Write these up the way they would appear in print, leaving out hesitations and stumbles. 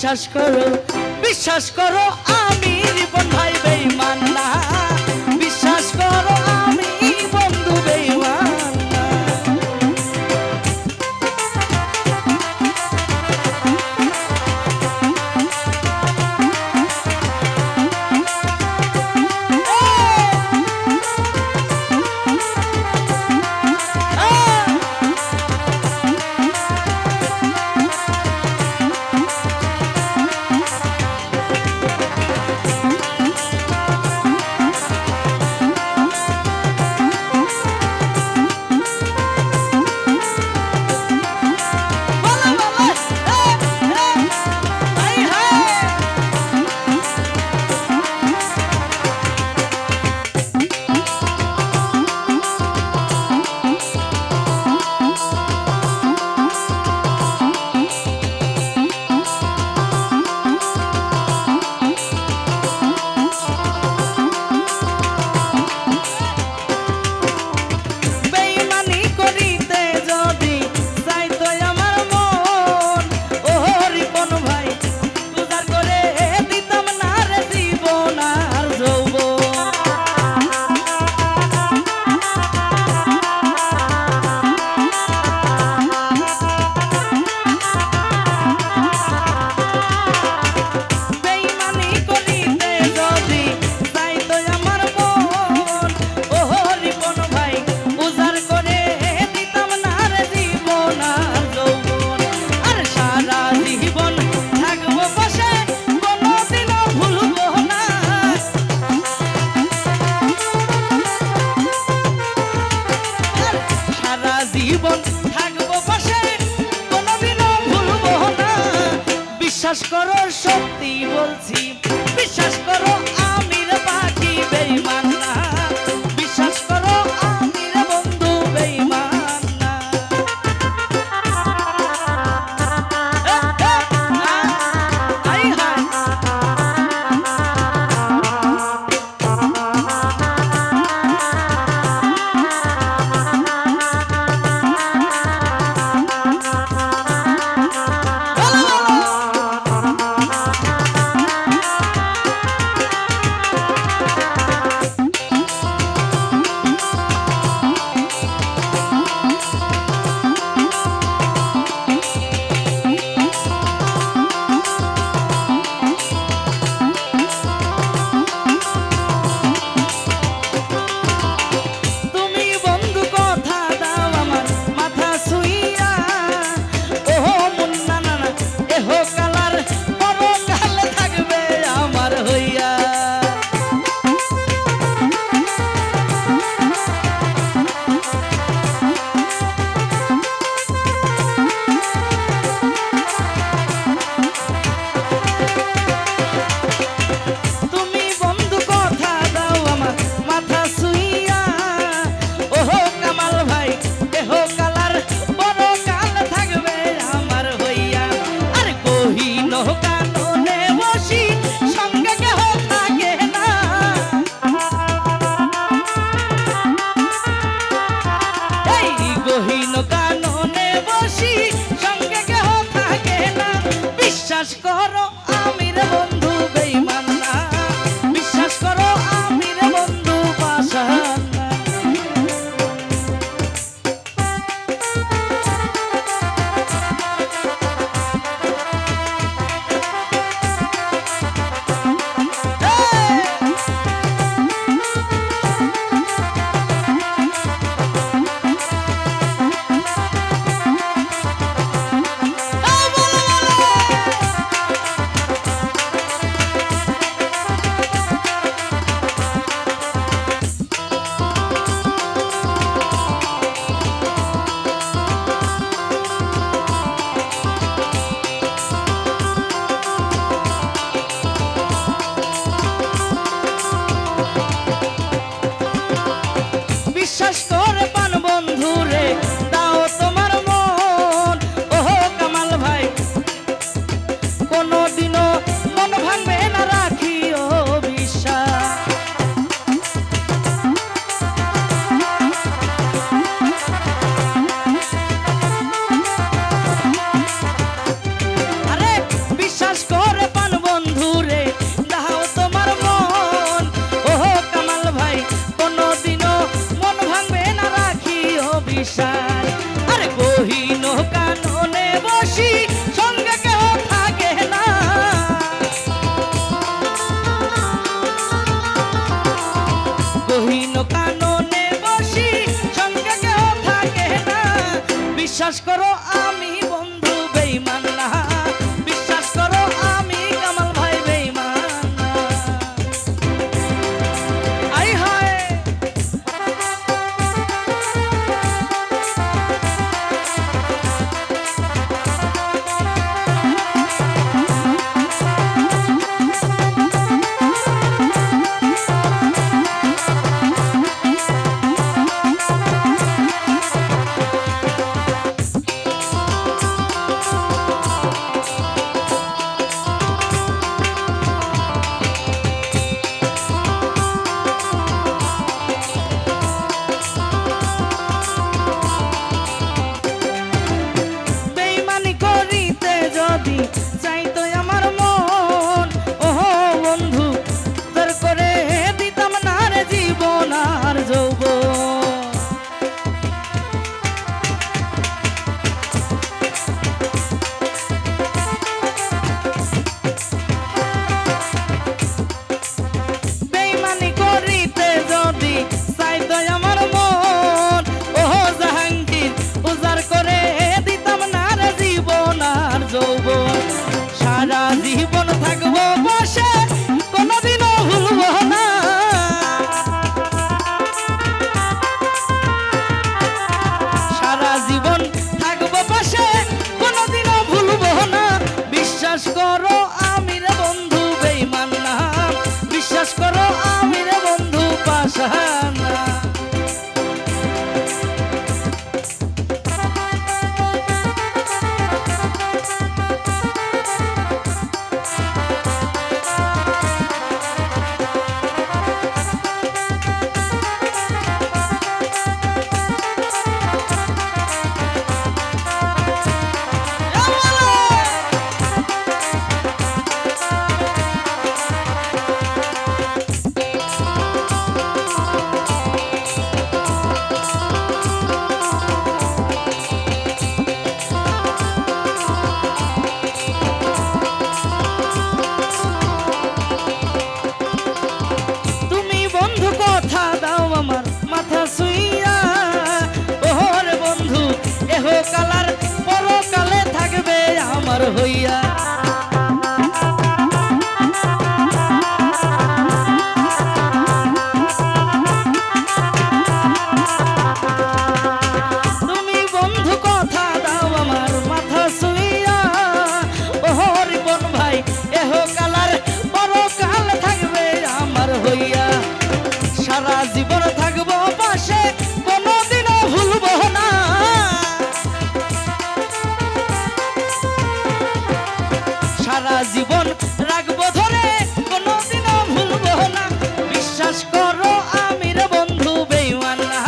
বিশ্বাস করো আমি রিপন ভাই বেঈমান না, বিশ্বাস করো আমি বন্ধু বেঈমান না। জীবন থাকবো পাশে, কোনোদিনও ভুলবো না। বিশ্বাস করো সত্যি বলছি, বিশ্বাস করো আমি রে পাখি বেঈমান না, বিশ্বাস করো আমি রে বন্ধু বেঈমান না। বিশ্বাস করো আমি বন্ধু বেঈমান না, বিশ্বাস করো আমি কামাল ভাই বেঈমান না। আই হায় চাইতো আমার মন, ওহো বন্ধু তোর করে দিতাম না রে জীবন আর যৌবন। বেঈমানি করিতে যদি চাইতো আমার মন, ওহো জাহাঙ্গীর উজাড় করে দিতাম না রে জীবন আর যৌবন। সারা জীবন থাকবো বসে কোনদিনও ভুলবো না, সারা জীবন থাকবো বসে কোনদিনও ভুলবো না। বিশ্বাস করো আমি রে বন্ধু বেঈমান না, বিশ্বাস করো আমি রে বন্ধু পাষানা। কথা দাও আমার মাথা ছুঁইয়া, ওহর বন্ধু এহ কালার পরকালে থাকবে আমার হইয়া। তুমি বন্ধু কথা দাও আমার মাথা ছুঁইয়া, ওহর বোন ভাই এহ কালার পরকাল থাকবে আমার হইয়া। সারা জীবন থাকবো পাশে কোনদিনও ভুলবো না, সারা জীবন রাখবো ধরে কোনদিনও ভুলবো না। বিশ্বাস করো আমি রে বন্ধু বেঈমান না,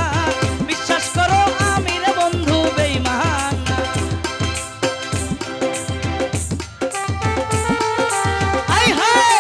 বিশ্বাস করো আমি রে বন্ধু বেঈমান না। আই হায়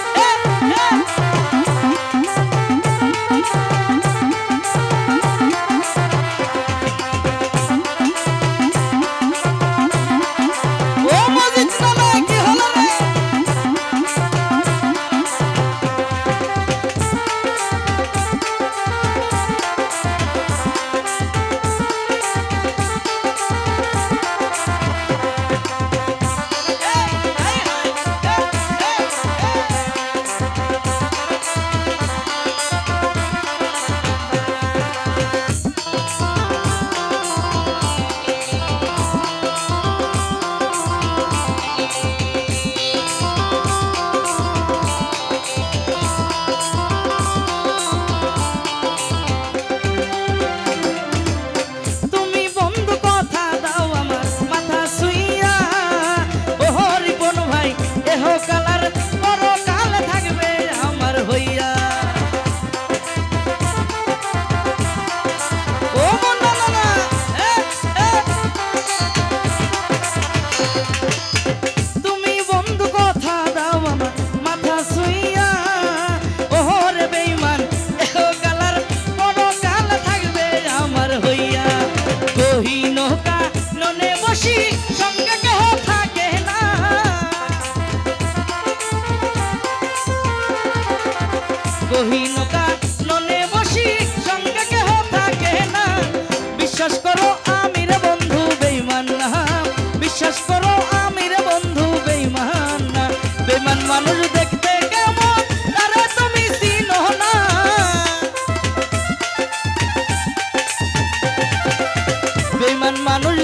গহীনতা ননে বসি সঙ্গে কেহ থাকে না। বিশ্বাস করো আমি রে বন্ধু বেঈমান বিশ্বাস করো আমি রে বন্ধু বেঈমান না। বেঈমান মানুষ দেখতে কেমন তারে তুমি চিনো না। বেঈমান মানুষ